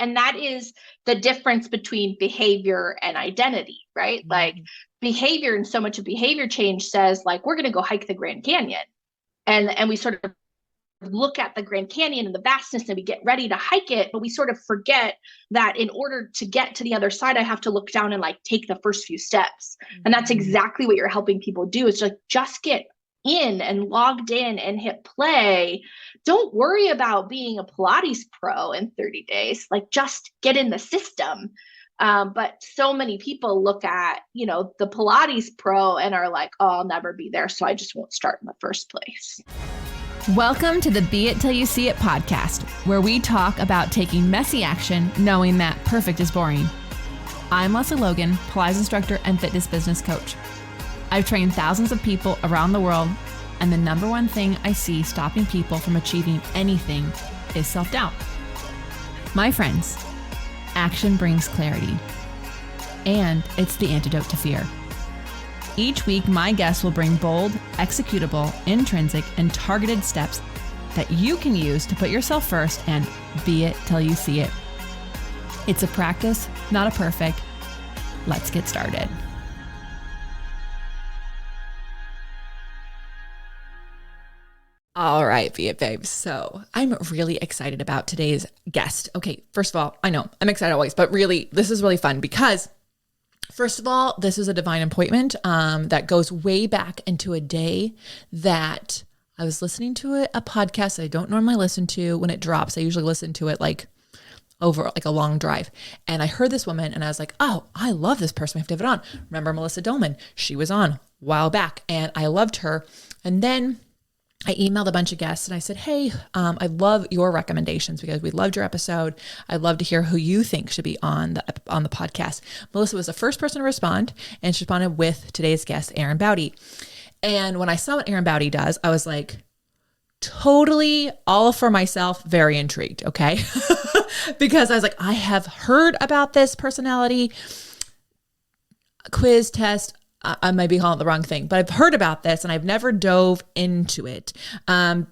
And that is the difference between behavior and identity, right? Like behavior, and so much of behavior change says like, we're going to go hike the Grand Canyon. And we sort of look at the Grand Canyon and the vastness and we get ready to hike it, but we sort of forget that in order to get to the other side, I have to look down and like take the first few steps. And that's exactly what you're helping people do. It's like, just get in and logged in and hit play. Don't worry about being a Pilates pro in 30 days. Like, just get in the system. But so many people look at, the Pilates pro and are like, oh, I'll never be there, so I just won't start in the first place. Welcome to the Be It Till You See It podcast, where we talk about taking messy action, knowing that perfect is boring. I'm Lesley Logan, Pilates instructor and fitness business coach. I've trained thousands of people around the world, and the number one thing I see stopping people from achieving anything is self-doubt. My friends, action brings clarity, and it's the antidote to fear. Each week, my guests will bring bold, executable, intrinsic, and targeted steps that you can use to put yourself first and be it till you see it. It's a practice, not a perfect. Let's get started. All right, Be It babes. So I'm really excited about today's guest. Okay, first of all, I know I'm excited always, but really, this is really fun because first of all, this is a divine appointment that goes way back into a day that I was listening to a podcast that I don't normally listen to when it drops. I usually listen to it like over like a long drive. And I heard this woman and I was like, oh, I love this person. We have to have it on. Remember Melissa Dolman? She was on a while back and I loved her. And then I emailed a bunch of guests and I said, hey, I love your recommendations because we loved your episode. I'd love to hear who you think should be on the podcast. Melissa was the first person to respond, and she responded with today's guest, Erin Baute. And when I saw what Erin Baute does, I was like, totally all for myself, very intrigued, okay? Because I was like, I have heard about this personality quiz test. I might be calling it the wrong thing, but I've heard about this and I've never dove into it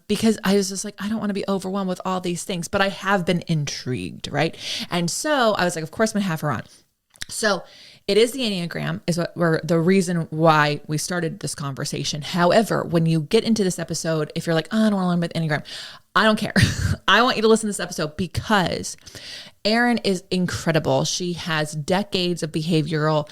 because I was just like, I don't want to be overwhelmed with all these things, but I have been intrigued, right? And so I was like, of course I'm going to have her on. So it is the Enneagram is what we're the reason why we started this conversation. However, when you get into this episode, if you're like, oh, I don't want to learn about the Enneagram, I don't care. I want you to listen to this episode because Erin is incredible. She has decades of behavioral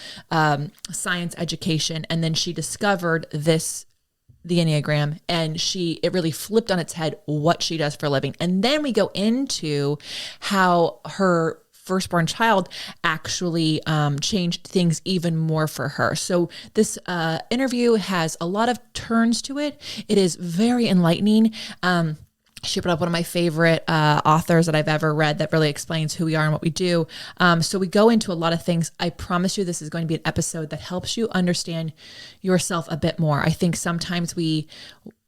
science education, and then she discovered the Enneagram, and it really flipped on its head what she does for a living. And then we go into how her firstborn child actually changed things even more for her. So this interview has a lot of turns to it. It is very enlightening. She put up one of my favorite authors that I've ever read that really explains who we are and what we do. So we go into a lot of things. I promise you this is going to be an episode that helps you understand yourself a bit more. I think sometimes we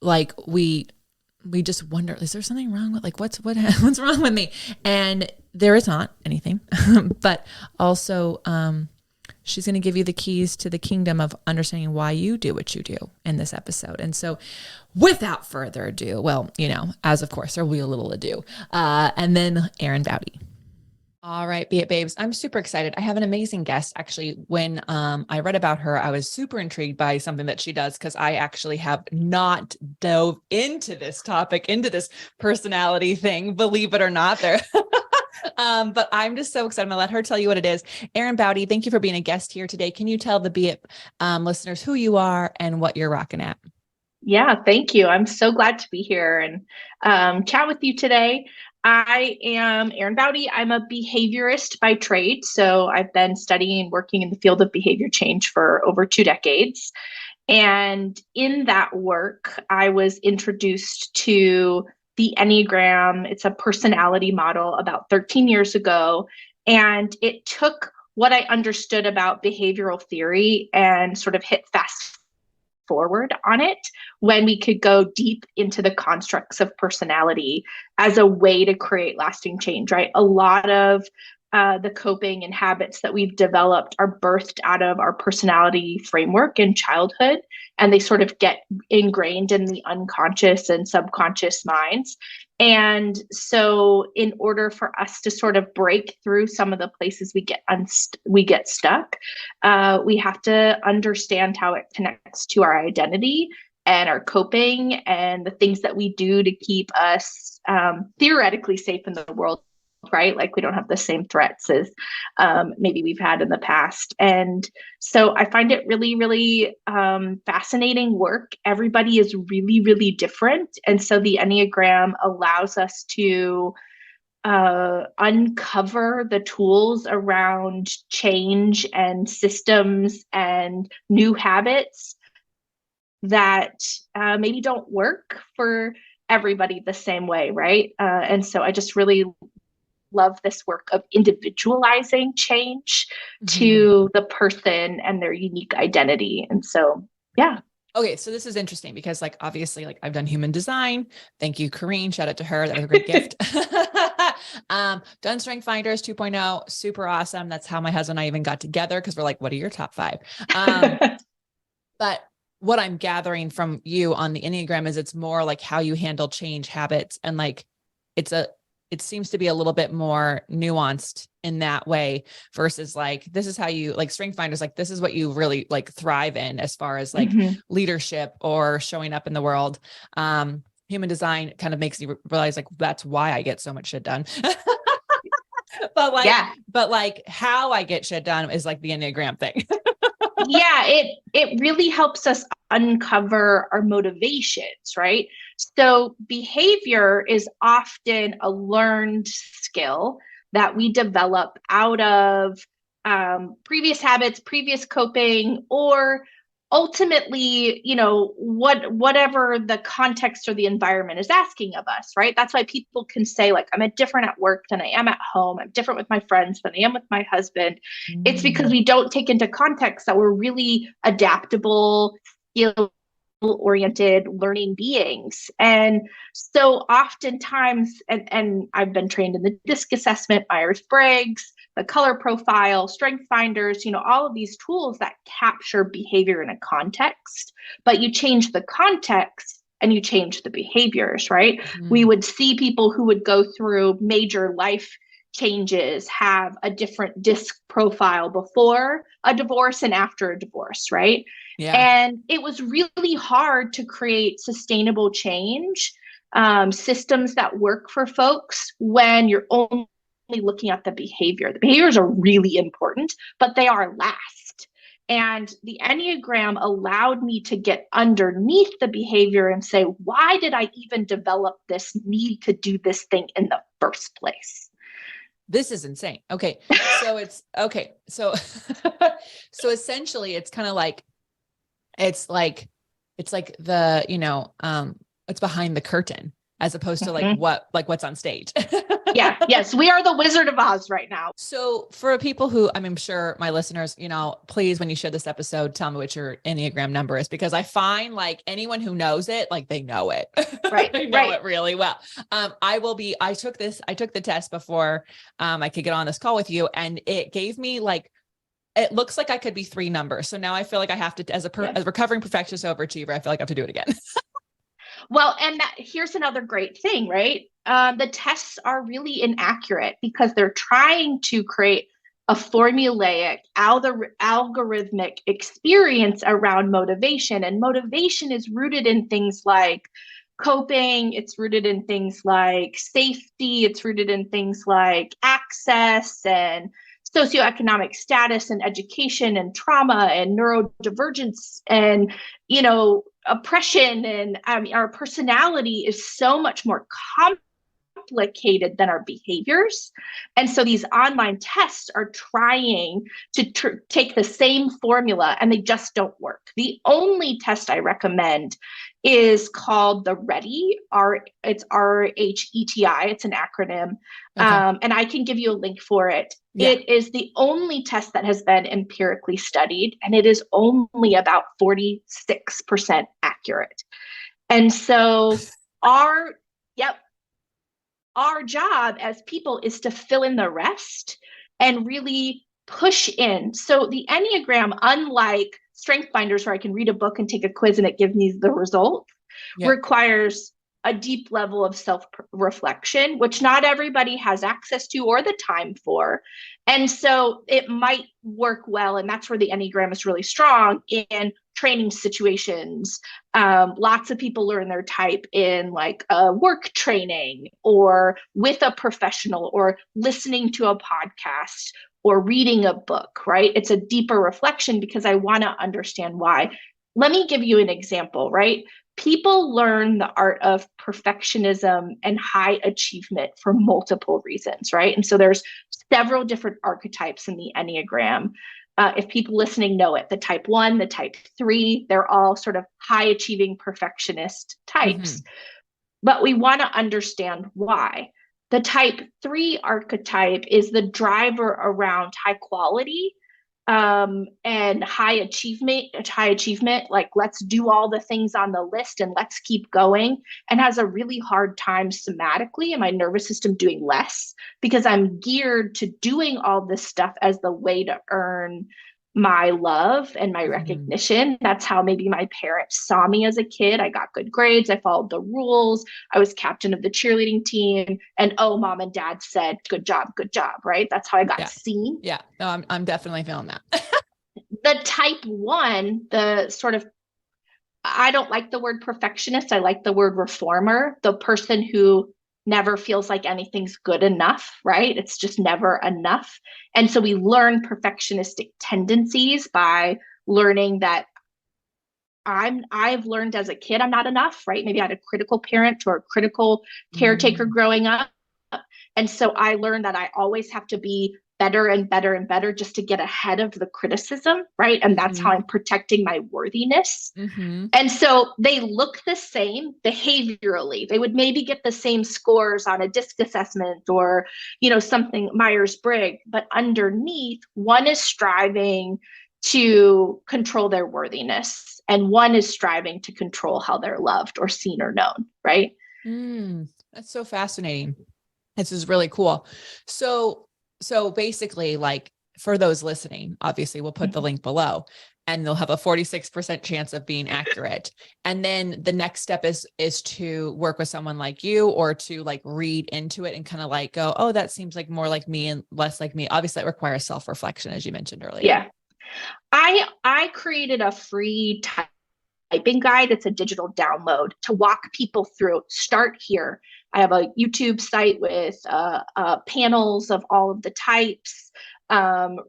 just wonder, is there something wrong with what's wrong with me? And there is not anything, but also she's going to give you the keys to the kingdom of understanding why you do what you do in this episode. And so without further ado, well, as of course, there will be a little ado. And then Erin Baute. All right, Be It babes. I'm super excited. I have an amazing guest. Actually, when I read about her, I was super intrigued by something that she does because I actually have not dove into this topic, into this personality thing, believe it or not. There. But I'm just so excited. I'm gonna let her tell you what it is. Erin Baute, thank you for being a guest here today. Can you tell the Be It listeners who you are and what you're rocking at? Yeah, thank you. I'm so glad to be here and chat with you today. I am Erin Baute. I'm a behaviorist by trade. So I've been studying and working in the field of behavior change for over 2 decades. And in that work, I was introduced to the Enneagram. It's a personality model about 13 years ago. And it took what I understood about behavioral theory and sort of hit fast forward on it when we could go deep into the constructs of personality as a way to create lasting change, right? A lot of the coping and habits that we've developed are birthed out of our personality framework in childhood, and they sort of get ingrained in the unconscious and subconscious minds. And so in order for us to sort of break through some of the places we get stuck, we have to understand how it connects to our identity and our coping and the things that we do to keep us theoretically safe in the world, right? Like we don't have the same threats as maybe we've had in the past. And so I find it really, really fascinating work. Everybody is really, really different. And so the Enneagram allows us to uncover the tools around change and systems and new habits that maybe don't work for everybody the same way, right? And so I just really love this work of individualizing change to the person and their unique identity. And so, yeah. Okay. So this is interesting because like, obviously like I've done human design. Thank you, Corrine. Shout out to her. That was a great gift. Done Strength Finders 2.0. Super awesome. That's how my husband and I even got together. Cause we're like, what are your top 5? But what I'm gathering from you on the Enneagram is it's more like how you handle change habits. And like, it seems to be a little bit more nuanced in that way versus like, this is how you like Strength Finders, like, this is what you really like thrive in as far as like leadership or showing up in the world. Human design kind of makes you realize like, that's why I get so much shit done. But like how I get shit done is like the Enneagram thing. Yeah, it really helps us uncover our motivations, right? So behavior is often a learned skill that we develop out of previous habits, previous coping, or ultimately, whatever the context or the environment is asking of us, right? That's why people can say like, I'm different at work than I am at home. I'm different with my friends than I am with my husband. It's because we don't take into context that we're really adaptable, skill-oriented learning beings. And so oftentimes, and I've been trained in the DISC assessment, Myers-Briggs, the color profile, Strength Finders, all of these tools that capture behavior in a context, but you change the context and you change the behaviors, right? We would see people who would go through major life changes have a different DISC profile before a divorce and after a divorce, right? Yeah. And it was really hard to create sustainable change, systems that work for folks when you're only looking at the behavior. The behaviors are really important, but they are last. And the Enneagram allowed me to get underneath the behavior and say, why did I even develop this need to do this thing in the first place? This is insane. Okay. So it's okay. So, so essentially it's kind of like, it's like the, it's behind the curtain as opposed to like what's on stage. Yeah. Yes. We are the Wizard of Oz right now. So for people who, I'm sure my listeners, please, when you share this episode, tell me what your Enneagram number is, because I find like anyone who knows it, like they know it, right? They know it really well. I took the test before, I could get on this call with you, and it gave me like, it looks like I could be 3 numbers. So now I feel like I have to, as a recovering perfectionist overachiever, I feel like I have to do it again. Well, and here's another great thing, right? The tests are really inaccurate because they're trying to create a formulaic, algorithmic experience around motivation. And motivation is rooted in things like coping, it's rooted in things like safety, it's rooted in things like access and socioeconomic status and education and trauma and neurodivergence and, oppression. And our personality is so much more complicated than our behaviors. And so these online tests are trying to take the same formula, and they just don't work. The only test I recommend is called the RHETI. It's RHETI. It's an acronym. Okay. And I can give you a link for it. Yeah. It is the only test that has been empirically studied, and it is only about 46% accurate. And so our job as people is to fill in the rest and really push in. So the Enneagram, unlike Strength Finders, where I can read a book and take a quiz and it gives me the result, requires a deep level of self-reflection, which not everybody has access to or the time for. And so it might work well. And that's where the Enneagram is really strong in training situations. Lots of people learn their type in like work training or with a professional or listening to a podcast or reading a book, right? It's a deeper reflection because I want to understand why. Let me give you an example, right? People learn the art of perfectionism and high achievement for multiple reasons, right? And so there's several different archetypes in the Enneagram. If people listening know it, the type 1, the type 3, they're all sort of high achieving perfectionist types. But we want to understand why. The type 3 archetype is the driver around high quality and high achievement, like let's do all the things on the list and let's keep going, and has a really hard time somatically in my nervous system doing less because I'm geared to doing all this stuff as the way to earn my love and my recognition. That's how maybe my parents saw me as a kid. I got good grades. I followed the rules. I was captain of the cheerleading team. And oh, mom and dad said, good job, right? That's how I got seen. Yeah. No, I'm definitely feeling that. The type 1, the sort of, I don't like the word perfectionist. I like the word reformer, the person who never feels like anything's good enough, right? It's just never enough. And so we learn perfectionistic tendencies by learning that I've learned as a kid I'm not enough, right? Maybe I had a critical parent or a critical caretaker growing up. And so I learned that I always have to be better and better and better just to get ahead of the criticism, right? And that's how I'm protecting my worthiness. And so they look the same behaviorally. They would maybe get the same scores on a DISC assessment or, something Myers-Briggs, but underneath, one is striving to control their worthiness and one is striving to control how they're loved or seen or known, right? That's so fascinating. This is really cool. So basically, like for those listening, obviously we'll put the link below and they'll have a 46% chance of being accurate. And then the next step is to work with someone like you or to like read into it and kind of like go, oh, that seems like more like me and less like me. Obviously it requires self-reflection, as you mentioned earlier. Yeah. I created a free typing guide. It's a digital download to walk people through. Start here. I have a YouTube site with panels of all of the types,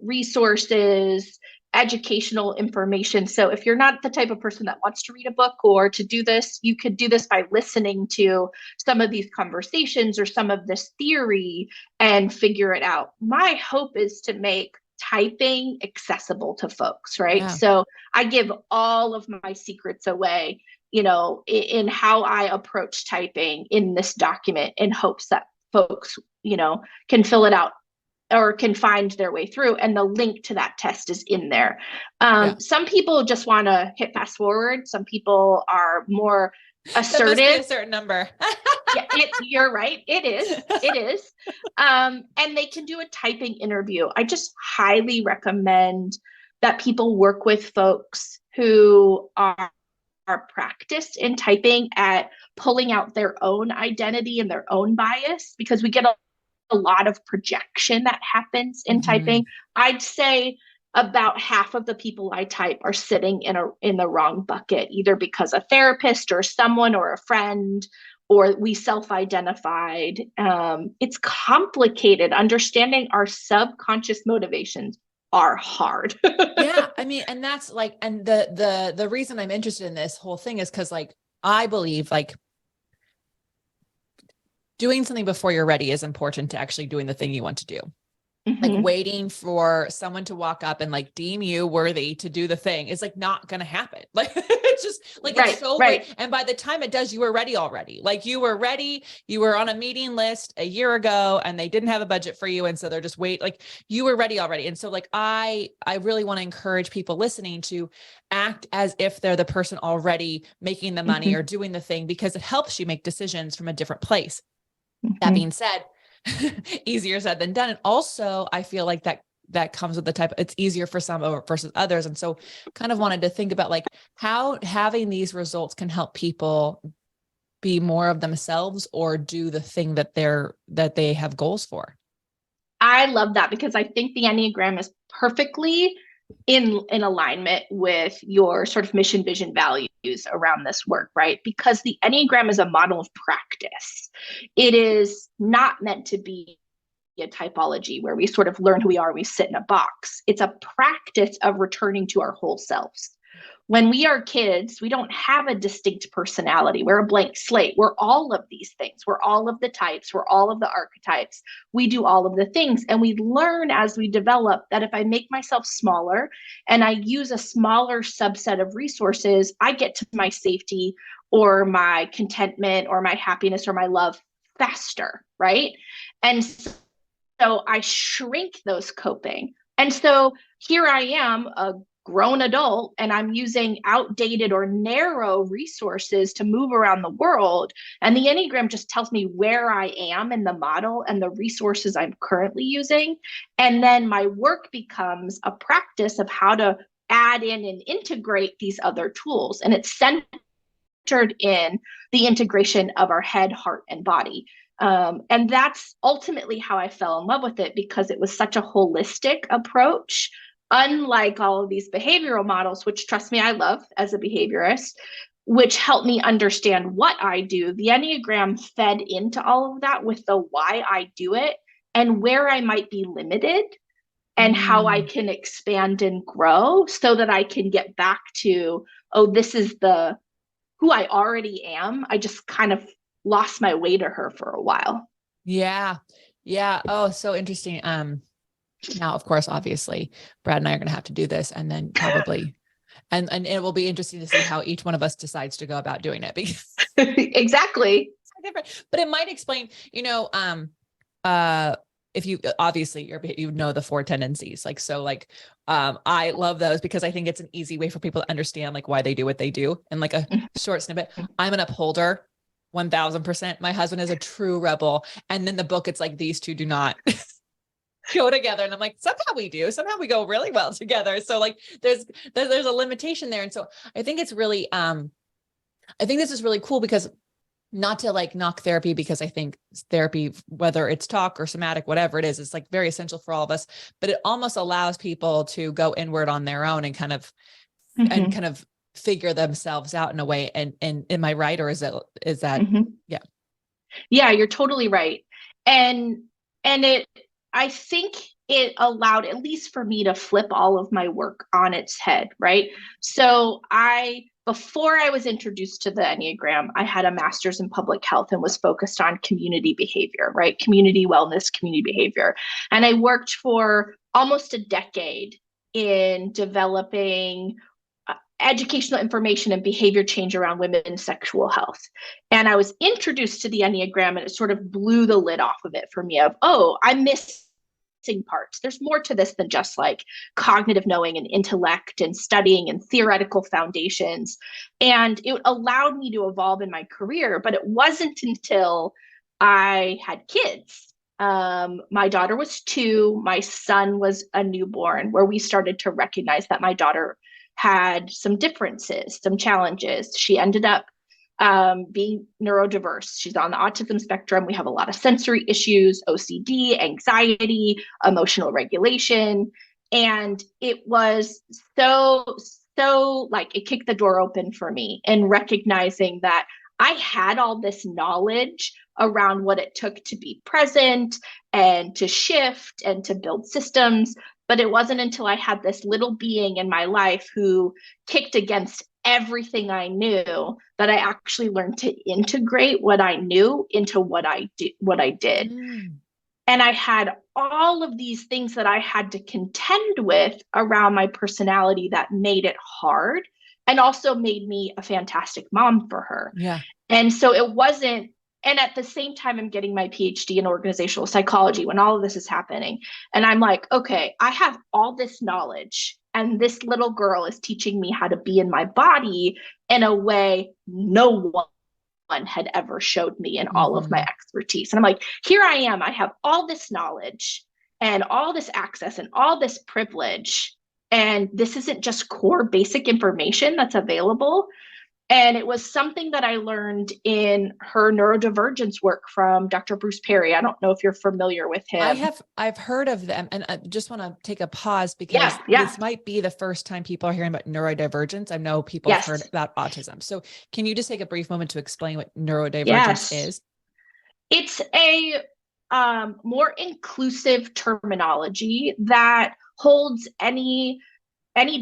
resources, educational information. So if you're not the type of person that wants to read a book or to do this, you could do this by listening to some of these conversations or some of this theory and figure it out. My hope is to make typing accessible to folks, right? Yeah. So I give all of my secrets away, in how I approach typing in this document in hopes that folks, can fill it out or can find their way through. And the link to that test is in there. Some people just want to hit fast forward. Some people are more assertive. That must be a certain number. Yeah, you're right. It is. And they can do a typing interview. I just highly recommend that people work with folks who are practiced in typing at pulling out their own identity and their own bias, because we get a lot of projection that happens in typing. I'd say about half of the people I type are sitting in the wrong bucket, either because a therapist or someone or a friend or we self-identified. It's complicated. Understanding our subconscious motivations are hard. Yeah. I mean, and that's like, and the reason I'm interested in this whole thing is because like, I believe like doing something before you're ready is important to actually doing the thing you want to do. Like waiting for someone to walk up and like deem you worthy to do the thing is like not going to happen. Like it's just like, it's so right. And by the time it does, you were ready already. Like you were ready. You were on a meeting list a year ago and they didn't have a budget for you. And so they're just like you were ready already. And so like, I really want to encourage people listening to act as if they're the person already making the money or doing the thing, because it helps you make decisions from a different place. That being said, easier said than done. And also I feel like that comes with the type, it's easier for some versus others. And so kind of wanted to think about like how having these results can help people be more of themselves or do the thing that they have goals for. I love that because I think the Enneagram is perfectly in alignment with your sort of mission, vision, values around this work, right? Because the Enneagram is a model of practice. It is not meant to be a typology where we sort of learn who we are, we sit in a box. It's a practice of returning to our whole selves. When we are kids, we don't have a distinct personality. We're a blank slate. We're all of these things. We're all of the types. We're all of the archetypes. We do all of the things. And we learn as we develop that if I make myself smaller and I use a smaller subset of resources, I get to my safety or my contentment or my happiness or my love faster, right? And so I shrink those coping. And so here I am, a grown adult, and I'm using outdated or narrow resources to move around the world. And the Enneagram just tells me where I am in the model and the resources I'm currently using. And then my work becomes a practice of how to add in and integrate these other tools. And it's centered in the integration of our head, heart, and body. And that's ultimately how I fell in love with it, because it was such a holistic approach, unlike all of these behavioral models, which, trust me, I love as a behaviorist, which helped me understand what I do. The Enneagram fed into all of that with the why I do it and where I might be limited and how I can expand and grow so that I can get back to, oh, this is the who I already am. I just kind of lost my way to her for a while. Yeah. Yeah. Oh, so interesting. Now, of course, obviously, Brad and I are going to have to do this, and then probably, and it will be interesting to see how each one of us decides to go about doing it, because exactly. it's so different. But it might explain, if you obviously you know the 4 tendencies, like, so like, I love those because I think it's an easy way for people to understand like why they do what they do. And like a short snippet, I'm an upholder. 1000%. My husband is a true rebel. And then the book, it's like, these two do not go together. And I'm like, somehow we do, somehow we go really well together. So like, there's a limitation there. And so I think it's really, I think this is really cool, because not to like knock therapy, because I think therapy, whether it's talk or somatic, whatever it is, it's like very essential for all of us, but it almost allows people to go inward on their own and kind of figure themselves out in a way. And am I right? Or is that, yeah, you're totally right. And I think it allowed, at least for me, to flip all of my work on its head, right? So before I was introduced to the Enneagram, I had a master's in public health and was focused on community behavior, right? Community wellness, community behavior. And I worked for almost a decade in developing educational information and behavior change around women's sexual health. And I was introduced to the Enneagram, and it sort of blew the lid off of it for me of, oh, I'm missing parts. There's more to this than just like cognitive knowing and intellect and studying and theoretical foundations. And it allowed me to evolve in my career, but it wasn't until I had kids. My daughter was 2, my son was a newborn, where we started to recognize that my daughter had some differences, some challenges. She ended up being neurodiverse. She's on the autism spectrum. We have a lot of sensory issues, OCD, anxiety, emotional regulation. And it was so like, it kicked the door open for me in recognizing that I had all this knowledge around what it took to be present and to shift and to build systems. But it wasn't until I had this little being in my life who kicked against everything I knew that I actually learned to integrate what I knew into what I did. And I had all of these things that I had to contend with around my personality that made it hard, and also made me a fantastic mom for her. Yeah. And so it wasn't, and at the same time, I'm getting my PhD in organizational psychology when all of this is happening. And I'm like, okay, I have all this knowledge, and this little girl is teaching me how to be in my body in a way no one had ever showed me in all of my expertise. And I'm like, here I am, I have all this knowledge and all this access and all this privilege. And this isn't just core basic information that's available. And it was something that I learned in her neurodivergence work from Dr. Bruce Perry. I don't know if you're familiar with him. I've heard of them, and I just want to take a pause because Yeah, yeah, this might be the first time people are hearing about neurodivergence. I know people have heard yes, about autism. So can you just take a brief moment to explain what neurodivergence yes. is? It's a more inclusive terminology that holds any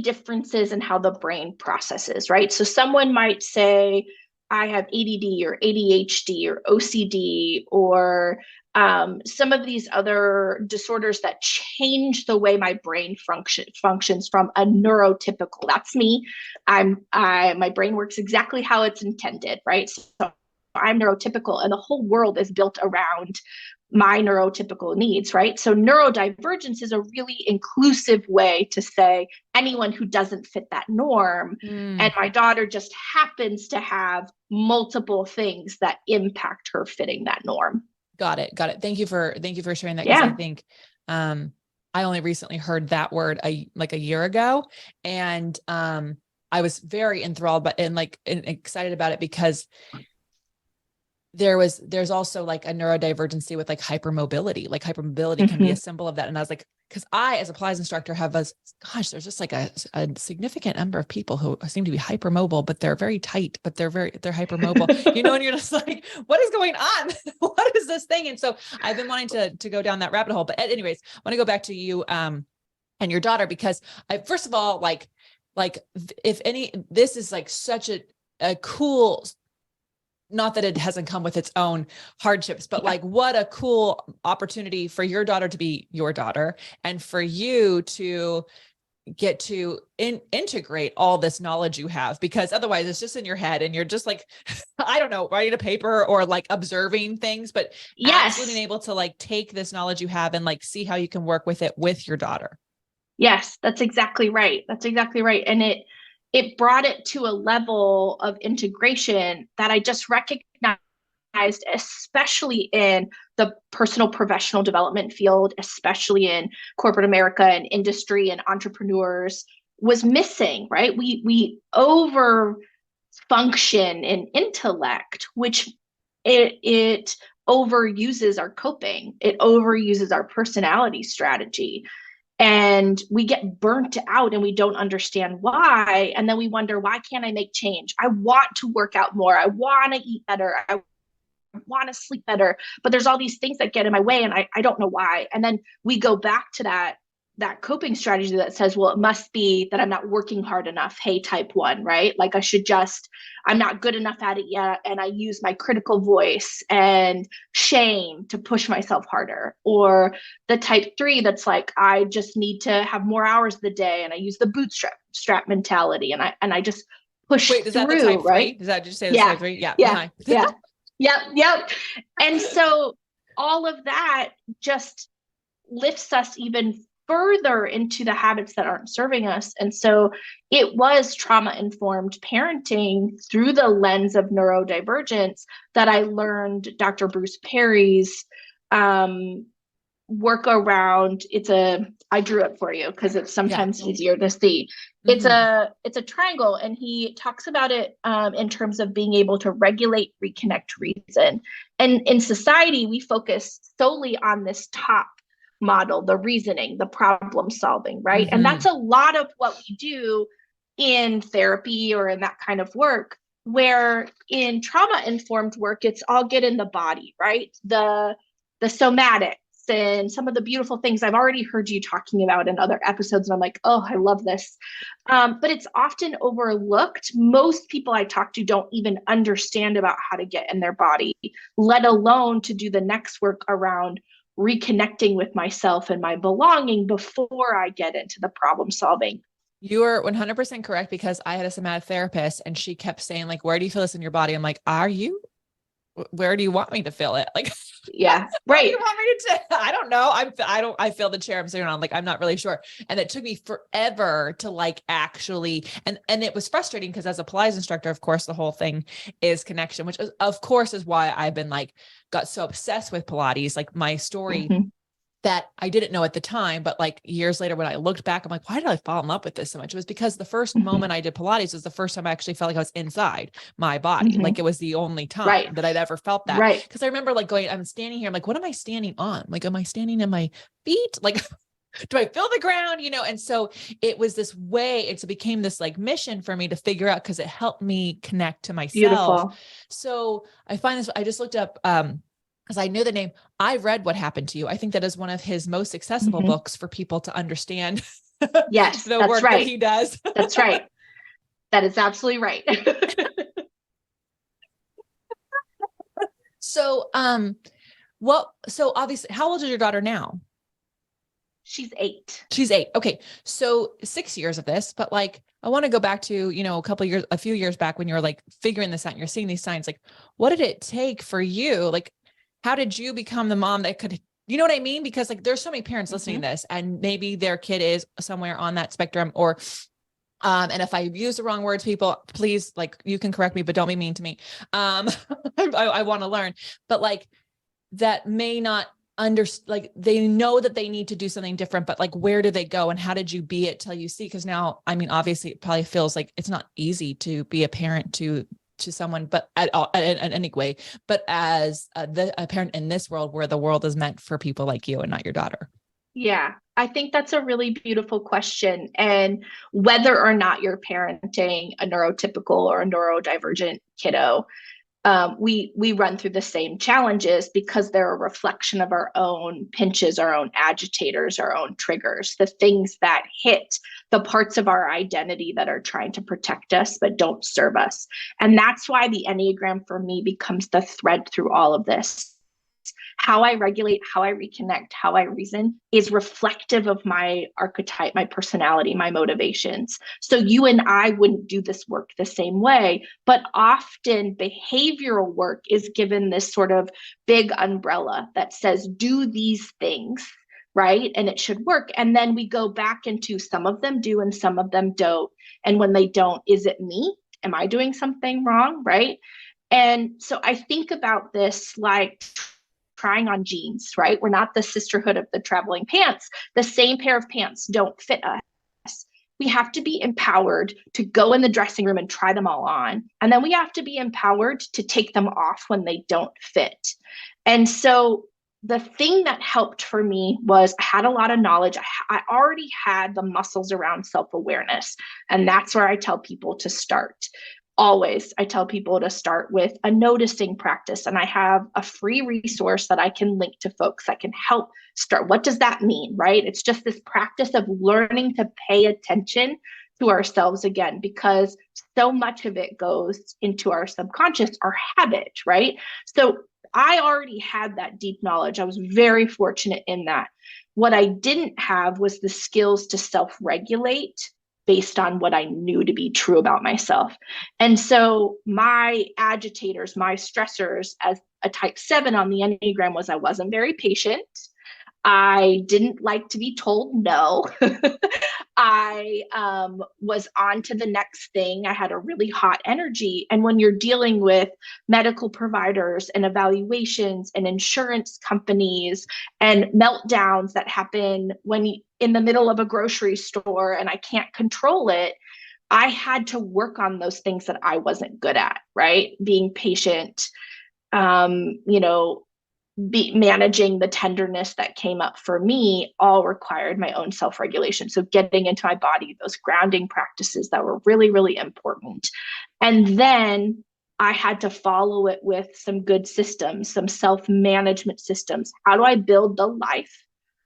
differences in how the brain processes, right? So someone might say, I have ADD or ADHD or OCD or some of these other disorders that change the way my brain functions from a neurotypical. That's me. My brain works exactly how it's intended, right? So I'm neurotypical, and the whole world is built around my neurotypical needs, right? So neurodivergence is a really inclusive way to say anyone who doesn't fit that norm. Mm, And my daughter just happens to have multiple things that impact her fitting that norm. got it. Got it. Thank you for sharing that. Cause I Yeah. think, I only recently heard that word like a year ago. And, I was very enthralled, and excited about it because there's also like a neurodivergency with like hypermobility. Like hypermobility can be a Mm-hmm. symbol of that. And I was like, because I, as a Pilates instructor, there's just like a significant number of people who seem to be hypermobile, but they're very tight, but they're hypermobile, and you're just like, what is going on? What is this thing? And so I've been wanting to go down that rabbit hole. But anyways, I want to go back to you, and your daughter, because first of all, if any, this is like such a cool, not that it hasn't come with its own hardships, but like what a cool opportunity for your daughter to be your daughter and for you to get to integrate all this knowledge you have, because otherwise it's just in your head and you're just like, I don't know, writing a paper or like observing things, but actually being Yes. able to like take this knowledge you have and like see how you can work with it with your daughter. Yes, that's exactly right. That's exactly right. And it brought it to a level of integration that I just recognized, especially in the personal professional development field, especially in corporate America and industry and entrepreneurs, was missing, right? We over function in intellect, which it overuses our coping, it overuses our personality strategy, and we get burnt out and we don't understand why, and then we wonder, why can't I make change? I want to work out more, I want to eat better, I want to sleep better, but there's all these things that get in my way, and I don't know why. And then we go back to that coping strategy that says, well, it must be that I'm not working hard enough. Hey, type 1, right? Like I'm not good enough at it yet. And I use my critical voice and shame to push myself harder. Or the type 3 that's like, I just need to have more hours of the day. And I use the bootstrap mentality, and I just push Wait, is that the through, type right? 3? Does that just say the Yeah. type 3? Yeah. Yeah. Uh-huh. Yeah. Yep. Yep. And so all of that just lifts us even further into the habits that aren't serving us. And so it was trauma informed parenting through the lens of neurodivergence that I learned Dr. Bruce Perry's work around. I drew it for you because it's sometimes easier to see. Mm-hmm. It's a triangle, and he talks about it in terms of being able to regulate, reconnect, reason. And in society, we focus solely on this top model, the reasoning, the problem solving, right? And Mm-hmm. that's a lot of what we do in therapy or in that kind of work. Where in trauma informed work, it's all get in the body, right? The somatics and some of the beautiful things I've already heard you talking about in other episodes. And I'm like, oh, I love this. But it's often overlooked. Most people I talk to don't even understand about how to get in their body, let alone to do the next work around reconnecting with myself and my belonging before I get into the problem solving. You are 100% correct, because I had a somatic therapist and she kept saying like, where do you feel this in your body? I'm like, where do you want me to feel it? Like, Yeah, where do right. you want me to, I don't know. I feel the chair I'm sitting on. Like, I'm not really sure. And it took me forever to like actually, and it was frustrating because as a Pilates instructor, of course, the whole thing is connection, which is, of course, is why I've been like, got so obsessed with Pilates. Like my story Mm-hmm. that I didn't know at the time, but like years later, when I looked back, I'm like, why did I fall in love with this so much? It was because the first Mhm. moment I did Pilates was the first time I actually felt like I was inside my body. Mhm. Like it was the only time Right. that I'd ever felt that. Right. Cause I remember like going, I'm standing here. I'm like, what am I standing on? Like, am I standing in my feet? Like, do I feel the ground? And so it was this way, it became this like mission for me to figure out, because it helped me connect to myself. Beautiful. So I find this, I just looked up, because I knew the name. I read What Happened to You. I think that is one of his most accessible Mhm. books for people to understand Yes, the that's work that right. he does. That's right. That is absolutely right. So, so obviously, how old is your daughter now? She's 8. She's 8. Okay. So 6 years of this, but like, I want to go back to, a few years back when you were like figuring this out and you're seeing these signs, like, what did it take for you? Like, how did you become the mom that could, you know what I mean? Because like, there's so many parents listening Mhm. to this and maybe their kid is somewhere on that spectrum, or, and if I use the wrong words, people, please, like, you can correct me, but don't be mean to me. I want to learn, but like, that may not like they know that they need to do something different, but like, where do they go and how did you be it till you see? Because now, I mean, obviously it probably feels like it's not easy to be a parent to someone, but at all, in any way, but as a parent in this world where the world is meant for people like you and not your daughter. Yeah, I think that's a really beautiful question. And whether or not you're parenting a neurotypical or a neurodivergent kiddo, we run through the same challenges because they're a reflection of our own pinches, our own agitators, our own triggers, the things that hit the parts of our identity that are trying to protect us but don't serve us. And that's why the Enneagram for me becomes the thread through all of this. How I regulate, how I reconnect, how I reason is reflective of my archetype, my personality, my motivations. So you and I wouldn't do this work the same way, but often behavioral work is given this sort of big umbrella that says, do these things, right? And it should work. And then we go back into some of them do and some of them don't. And when they don't, is it me? Am I doing something wrong? Right. And so I think about this like trying on jeans, right? We're not the sisterhood of the traveling pants. The same pair of pants don't fit us. We have to be empowered to go in the dressing room and try them all on. And then we have to be empowered to take them off when they don't fit. And so the thing that helped for me was I had a lot of knowledge. I already had the muscles around self awareness. And that's where I tell people to start. Always, I tell people to start with a noticing practice. And I have a free resource that I can link to folks that can help start. What does that mean, right? It's just this practice of learning to pay attention to ourselves again, because so much of it goes into our subconscious, our habit, right? So I already had that deep knowledge. I was very fortunate in that. What I didn't have was the skills to self regulate based on what I knew to be true about myself. And so my agitators, my stressors as a type 7 on the Enneagram was I wasn't very patient. I didn't like to be told no. I was on to the next thing. I had a really hot energy. And when you're dealing with medical providers and evaluations and insurance companies and meltdowns that happen when you, in the middle of a grocery store and I can't control it, I had to work on those things that I wasn't good at, right? Being patient, you know, be managing the tenderness that came up for me all required my own self-regulation. So getting into my body, those grounding practices that were really, really important. And then I had to follow it with some good systems, some self-management systems. How do I build the life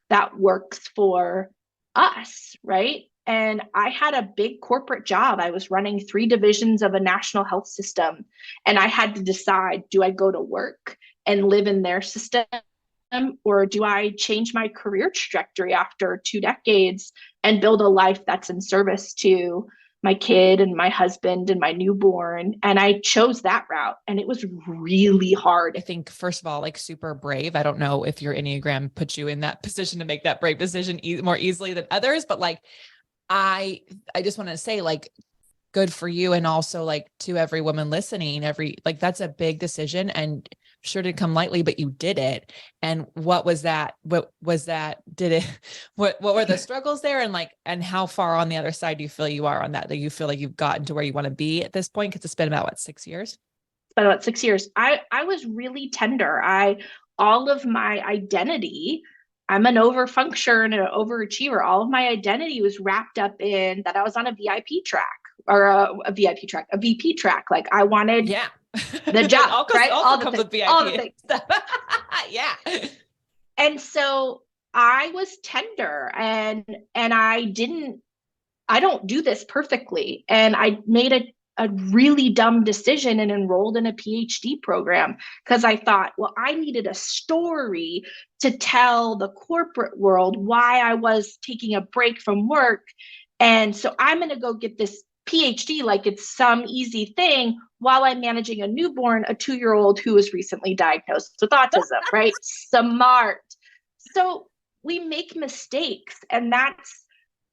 that works for us, right? And I had a big corporate job. I was running 3 divisions of a national health system. And I had to decide, do I go to work and live in their system? Or do I change my career trajectory after 2 decades and build a life that's in service to my kid and my husband and my newborn? And I chose that route. And it was really hard. I think, first of all, like, super brave. I don't know if your Enneagram puts you in that position to make that brave decision more easily than others, but like, I just want to say, like, good for you. And also, like, to every woman listening, like, that's a big decision. And sure didn't come lightly, but you did it. And what was that? What was that? Did it, what were the struggles there? And like, and how far on the other side do you feel you are on that you feel like you've gotten to where you want to be at this point? Cause it's been about what, 6 years? About 6 years. I was really tender. All of my identity, I'm an overfunctioner and an overachiever. All of my identity was wrapped up in that I was on a VIP track or a VIP track, a VP track. Like I wanted Yeah. the It job, right? also comes with All the VIP things. stuff. Yeah. And so I was tender and I don't do this perfectly. And I made a really dumb decision and enrolled in a PhD program because I thought, well, I needed a story to tell the corporate world why I was taking a break from work. And so I'm going to go get this PhD like it's some easy thing while I'm managing a newborn, a 2-year-old who was recently diagnosed with autism, right? Smart. So we make mistakes, and that's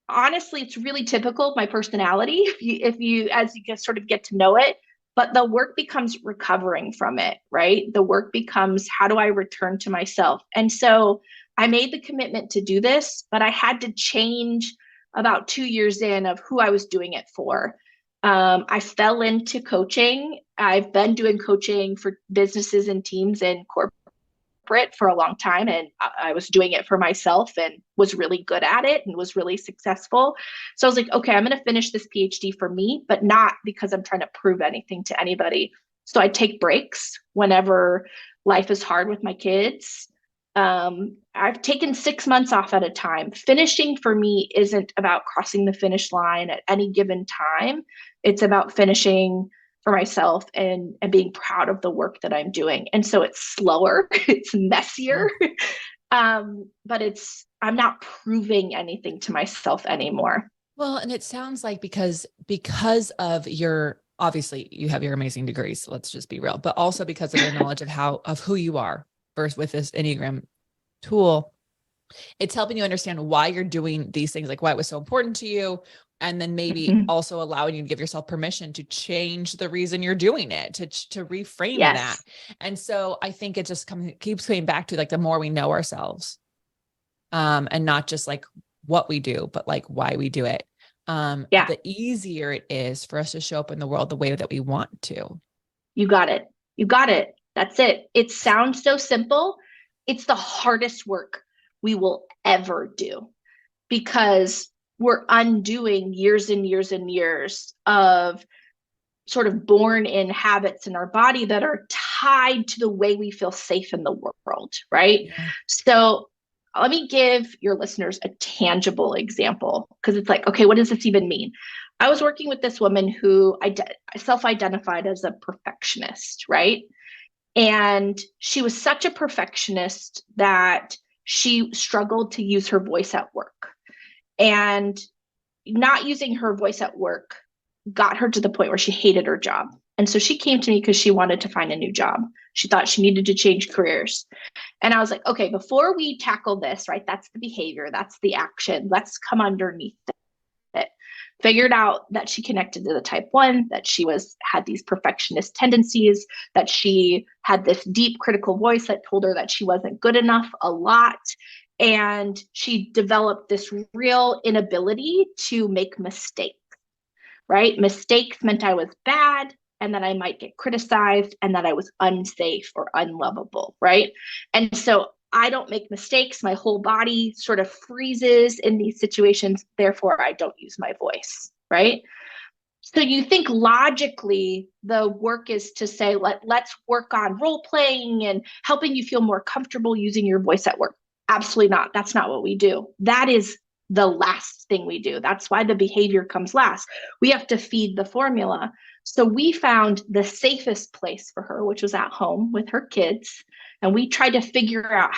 honestly, it's really typical of my personality if you as you just sort of get to know it. But the work becomes recovering from it, right? The work becomes how do I return to myself? And so I made the commitment to do this, but I had to change about 2 years in of who I was doing it for. I fell into coaching. I've been doing coaching for businesses and teams in corporate for a long time, and I was doing it for myself and was really good at it and was really successful. So I was like, okay, I'm going to finish this PhD for me, but not because I'm trying to prove anything to anybody. So I take breaks whenever life is hard with my kids. I've taken 6 months off at a time. Finishing for me isn't about crossing the finish line at any given time. It's about finishing for myself and being proud of the work that I'm doing. And so it's slower, it's messier, but I'm not proving anything to myself anymore. Well, and it sounds like because of your, obviously you have your amazing degrees, so let's just be real, but also because of your knowledge of who you are versus with this Enneagram tool, it's helping you understand why you're doing these things, like why it was so important to you. And then maybe also allowing you to give yourself permission to change the reason you're doing it, to reframe that. Yes. And so I think it just keeps coming back to like, the more we know ourselves, and not just like what we do, but like why we do it. Yeah. The easier it is for us to show up in the world the way that we want to. You got it. You got it. That's it. It sounds so simple. It's the hardest work we will ever do because we're undoing years and years and years of sort of born in habits in our body that are tied to the way we feel safe in the world, right? Yeah. So let me give your listeners a tangible example because it's like, okay, what does this even mean? I was working with this woman who self-identified as a perfectionist, right? And she was such a perfectionist that she struggled to use her voice at work. And not using her voice at work got her to the point where she hated her job. And so she came to me because she wanted to find a new job. She thought she needed to change careers. And I was like, okay, before we tackle this, right, that's the behavior, that's the action. Let's come underneath it. Figured out that she connected to the type 1, that she had these perfectionist tendencies, that she had this deep critical voice that told her that she wasn't good enough a lot. And she developed this real inability to make mistakes, right? Mistakes meant I was bad and that I might get criticized and that I was unsafe or unlovable, right? And so I don't make mistakes. My whole body sort of freezes in these situations. Therefore, I don't use my voice, right? So you think logically, the work is to say, let's work on role playing and helping you feel more comfortable using your voice at work. Absolutely not. That's not what we do. That is the last thing we do. That's why the behavior comes last. We have to feed the formula. So we found the safest place for her, which was at home with her kids. And we tried to figure out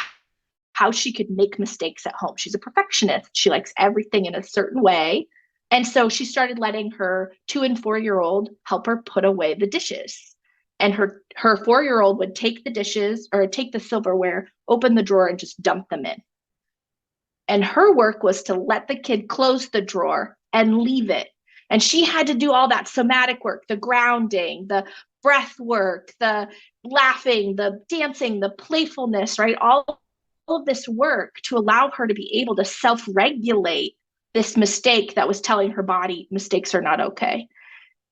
how she could make mistakes at home. She's a perfectionist. She likes everything in a certain way. And so she started letting her 2 and 4-year-old help her put away the dishes. And her 4-year-old would take the dishes or take the silverware, open the drawer, and just dump them in. And her work was to let the kid close the drawer and leave it. And she had to do all that somatic work, the grounding, the breath work, the laughing, the dancing, the playfulness, right? All of this work to allow her to be able to self-regulate this mistake that was telling her body mistakes are not okay.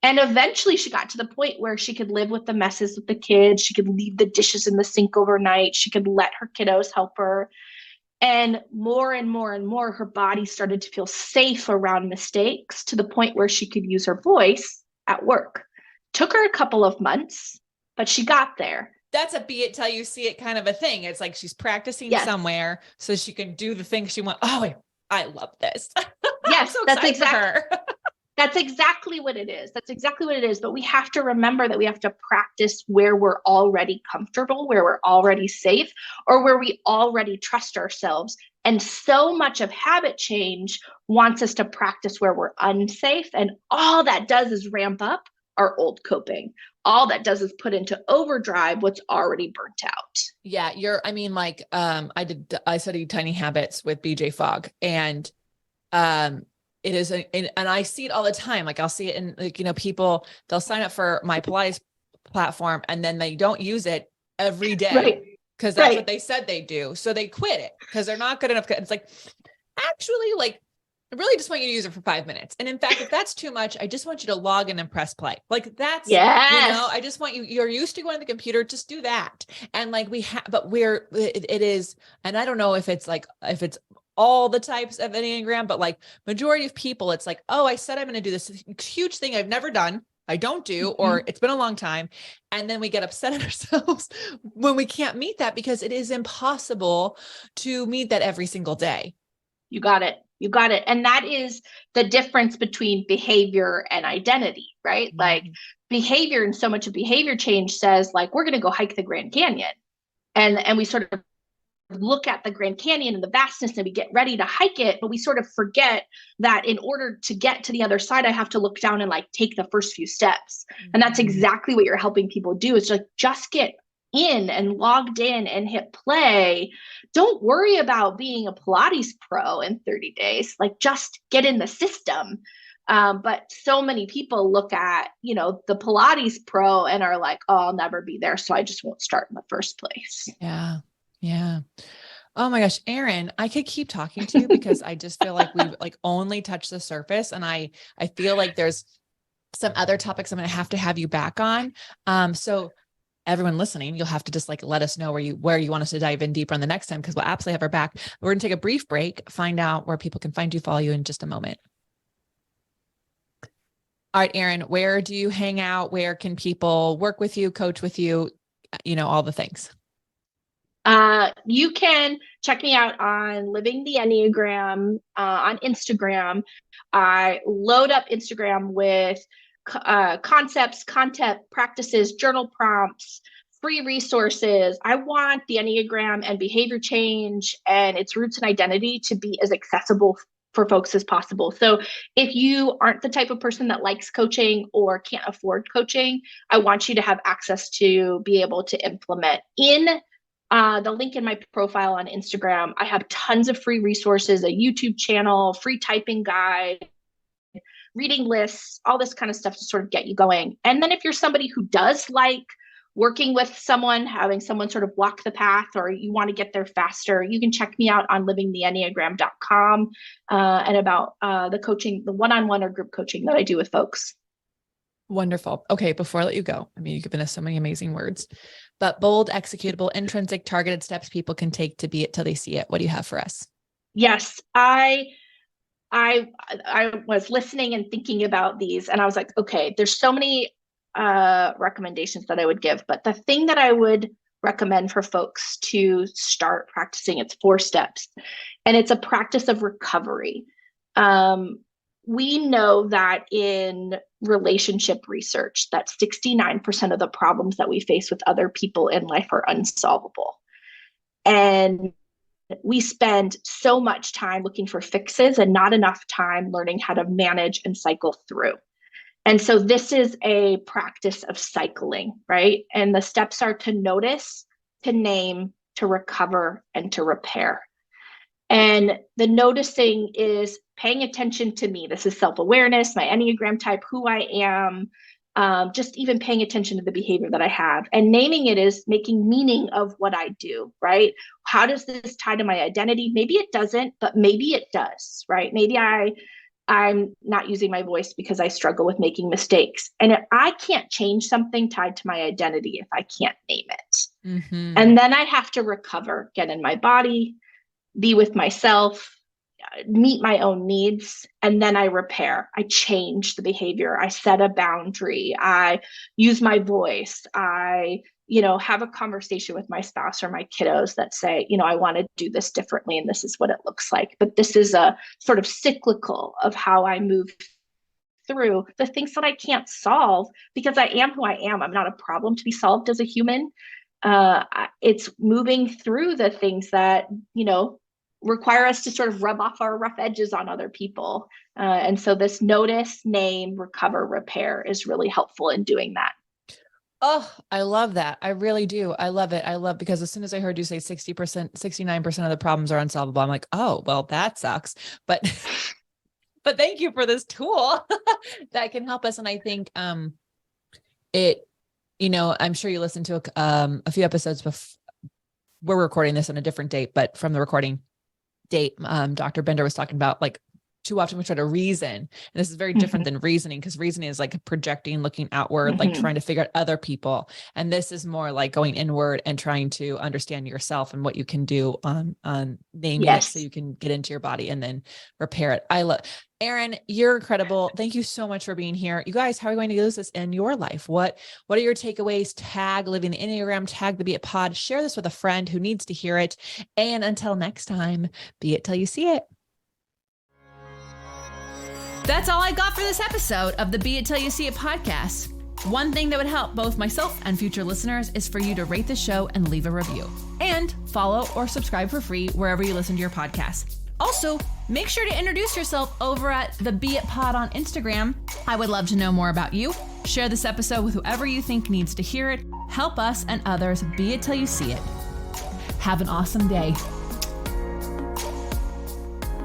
And eventually she got to the point where she could live with the messes with the kids. She could leave the dishes in the sink overnight. She could let her kiddos help her. And more and more and more, her body started to feel safe around mistakes to the point where she could use her voice at work. Took her a couple of months, but she got there. That's a be it till you see it kind of a thing. It's like she's practicing Yes. somewhere so she can do the thing she wants. Oh, I love this. Yes, so that's exactly. That's exactly what it is. That's exactly what it is. But we have to remember that we have to practice where we're already comfortable, where we're already safe, or where we already trust ourselves. And so much of habit change wants us to practice where we're unsafe. And all that does is ramp up our old coping. All that does is put into overdrive what's already burnt out. Yeah, I studied Tiny Habits with BJ Fogg, and it is, and I see it all the time. Like I'll see it in, like, people, they'll sign up for my Pilates platform and then they don't use it every day because that's what they said they do. So they quit it because they're not good enough. It's like, actually, like, I really just want you to use it for 5 minutes. And in fact, if that's too much, I just want you to log in and press play. Like that's, I just want you're used to going to the computer, just do that. And like but it is, and I don't know if it's all the types of Enneagram, but like majority of people, it's like, oh, I said I'm going to do this huge thing I've never done. I don't do, or it's been a long time. And then we get upset at ourselves when we can't meet that because it is impossible to meet that every single day. You got it. And that is the difference between behavior and identity, right? Mm-hmm. Like behavior, and so much of behavior change says like, we're going to go hike the Grand Canyon. And we sort of look at the Grand Canyon and the vastness and we get ready to hike it, but we sort of forget that in order to get to the other side, I have to look down and like take the first few steps. Mm-hmm. And that's exactly what you're helping people do. Is like, just get in and logged in and hit play. Don't worry about being a Pilates pro in 30 days. Like just get in the system. But so many people look at, the Pilates pro and are like, oh, I'll never be there. So I just won't start in the first place. Yeah. Yeah. Oh my gosh, Erin, I could keep talking to you because I just feel like we've like only touched the surface. And I feel like there's some other topics I'm going to have you back on. So everyone listening, you'll have to just like, let us know where you want us to dive in deeper on the next time, because we'll absolutely have our back. We're going to take a brief break, find out where people can find you, follow you in just a moment. All right, Erin, where do you hang out? Where can people work with you, coach with you, all the things? You can check me out on Living the Enneagram on Instagram. I load up Instagram with concepts, content, practices, journal prompts, free resources. I want the Enneagram and behavior change and its roots and identity to be as accessible for folks as possible. So if you aren't the type of person that likes coaching or can't afford coaching, I want you to have access to be able to implement in the link in my profile on Instagram. I have tons of free resources, a YouTube channel, free typing guide, reading lists, all this kind of stuff to sort of get you going. And then if you're somebody who does like working with someone, having someone sort of walk the path, or you want to get there faster, you can check me out on livingtheenneagram.com and about the coaching, the one-on-one or group coaching that I do with folks. Wonderful. Okay. Before I let you go, I mean, you've given us so many amazing words, but bold, executable, intrinsic, targeted steps people can take to be it till they see it. What do you have for us? Yes, I was listening and thinking about these, and I was like, okay, there's so many recommendations that I would give, but the thing that I would recommend for folks to start practicing, it's 4 steps, and it's a practice of recovery. We know that in relationship research that 69% of the problems that we face with other people in life are unsolvable. And we spend so much time looking for fixes and not enough time learning how to manage and cycle through. And so this is a practice of cycling, right? And the steps are to notice, to name, to recover, and to repair. And the noticing is paying attention to me. This is self-awareness, my Enneagram type, who I am, just even paying attention to the behavior that I have, and naming it is making meaning of what I do, right? How does this tie to my identity? Maybe it doesn't, but maybe it does, right? Maybe I'm not using my voice because I struggle with making mistakes. And I can't change something tied to my identity if I can't name it. Mm-hmm. And then I have to recover, get in my body, be with myself, meet my own needs, and then I repair. I change the behavior. I set a boundary. I use my voice. I, have a conversation with my spouse or my kiddos that say, I want to do this differently, and this is what it looks like. But this is a sort of cyclical of how I move through the things that I can't solve because I am who I am. I'm not a problem to be solved as a human. It's moving through the things that, require us to sort of rub off our rough edges on other people. And so this notice, name, recover, repair is really helpful in doing that. Oh, I love that. I really do. I love it. Because as soon as I heard you say 60%, 69% of the problems are unsolvable, I'm like, oh, well, that sucks. But thank you for this tool that can help us. And I think I'm sure you listened to a few episodes before. We're recording this on a different date, but from the recording date, Dr. Bender was talking about like too often we try to reason, and this is very different than reasoning, because reasoning is like projecting, looking outward, like trying to figure out other people. And this is more like going inward and trying to understand yourself and what you can do on naming it so you can get into your body and then repair it. I love Erin, you're incredible. Thank you so much for being here. You guys, how are you going to use this in your life? What are your takeaways? Tag Living the Enneagram, tag the Beit Pod, share this with a friend who needs to hear it. And until next time, be it till you see it. That's all I got for this episode of the Be It Till You See It podcast. One thing that would help both myself and future listeners is for you to rate the show and leave a review. And follow or subscribe for free wherever you listen to your podcast. Also, make sure to introduce yourself over at the Be It Pod on Instagram. I would love to know more about you. Share this episode with whoever you think needs to hear it. Help us and others be it till you see it. Have an awesome day.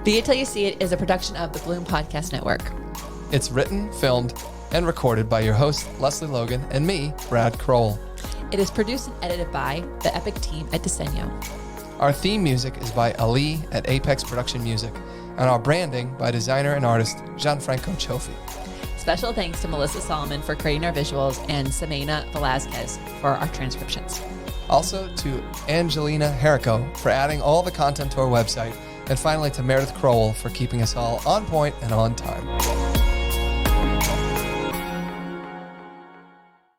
Be It Till You See It is a production of the Bloom Podcast Network. It's written, filmed, and recorded by your host, Lesley Logan, and me, Brad Kroll. It is produced and edited by the epic team at Diseño. Our theme music is by Ali at Apex Production Music, and our branding by designer and artist Gianfranco Cioffi. Special thanks to Melissa Solomon for creating our visuals and Semena Velazquez for our transcriptions. Also to Angelina Herrico for adding all the content to our website. And finally to Meredith Crowell for keeping us all on point and on time.